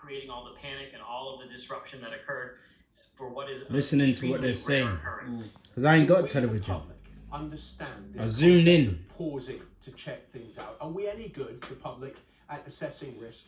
creating all the panic and all of the disruption that occurred for what is listening to what they're saying. Because I ain't got We, the television. public, understand this I zoomed concept in. of pausing to check things out. Are we any good, the public, at assessing risk?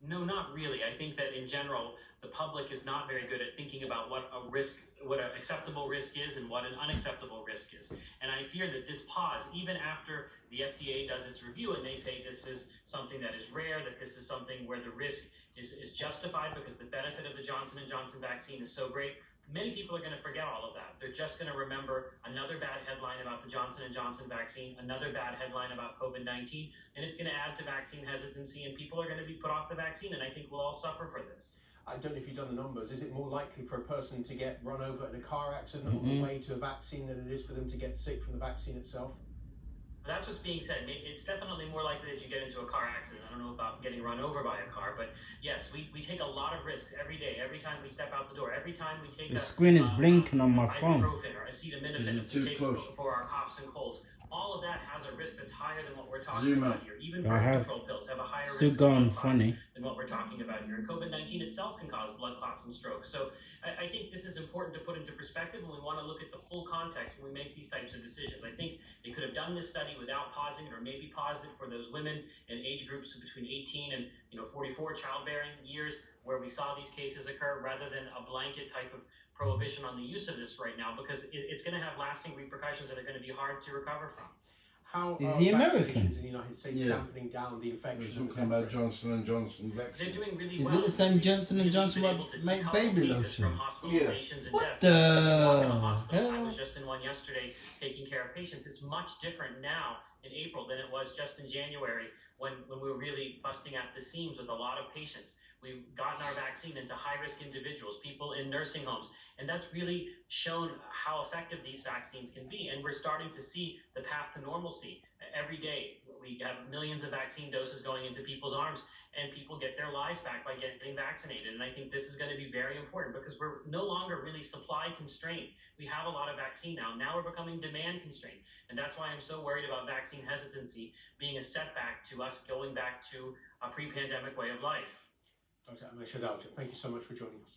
No, not really. I think that in general, the public is not very good at thinking about what an acceptable risk is and what an unacceptable risk is. And I fear that this pause, even after the FDA does its review and they say this is something that is rare, that this is something where the risk is justified because the benefit of the Johnson & Johnson vaccine is so great, many people are going to forget all of that. They're just going to remember another bad headline about the Johnson & Johnson vaccine, another bad headline about COVID-19, and it's going to add to vaccine hesitancy, and people are going to be put off the vaccine, and I think we'll all suffer for this. I don't know if you've done the numbers. Is it more likely for a person to get run over in a car accident on the way to a vaccine than it is for them to get sick from the vaccine itself? That's what's being said. It's definitely more likely that you get into a car accident. I don't know about getting run over by a car, but yes, we take a lot of risks every day, every time we step out the door, every time we take The screen is blinking on my phone. ibuprofen or acetaminophen to take for our coughs and colds. All of that has a risk that's higher than what we're talking about here. Even birth control pills have a higher risk than what we're talking about here. And COVID-19 itself can cause blood clots and strokes. So I think this is important to put into perspective, and we want to look at the full context when we make these types of decisions. I think they could have done this study without pausing it, or maybe paused it for those women in age groups between 18 and 44 childbearing years where we saw these cases occur, rather than a blanket type of prohibition on the use of this right now, because it's going to have lasting repercussions that are going to be hard to recover from. How Is are he vaccinations American? in the United States dampening down the infection? We're talking about Johnson & Johnson They're vaccine. doing really Is well. it the same Johnson & We've Johnson been what able to make decouple baby cases lotion? from hospitalizations and What deaths. the In a hospital. I hell? was just in one yesterday taking care of patients. It's much different now in April than it was just in January when we were really busting at the seams with a lot of patients. We've gotten our vaccine into high-risk individuals, people in nursing homes, and that's really shown how effective these vaccines can be. And we're starting to see the path to normalcy. Every day, we have millions of vaccine doses going into people's arms, and people get their lives back by getting vaccinated. And I think this is going to be very important because we're no longer really supply constrained. We have a lot of vaccine now. Now we're becoming demand constrained. And that's why I'm so worried about vaccine hesitancy being a setback to us going back to a pre-pandemic way of life. Dr. Amish Adalja, thank you so much for joining us.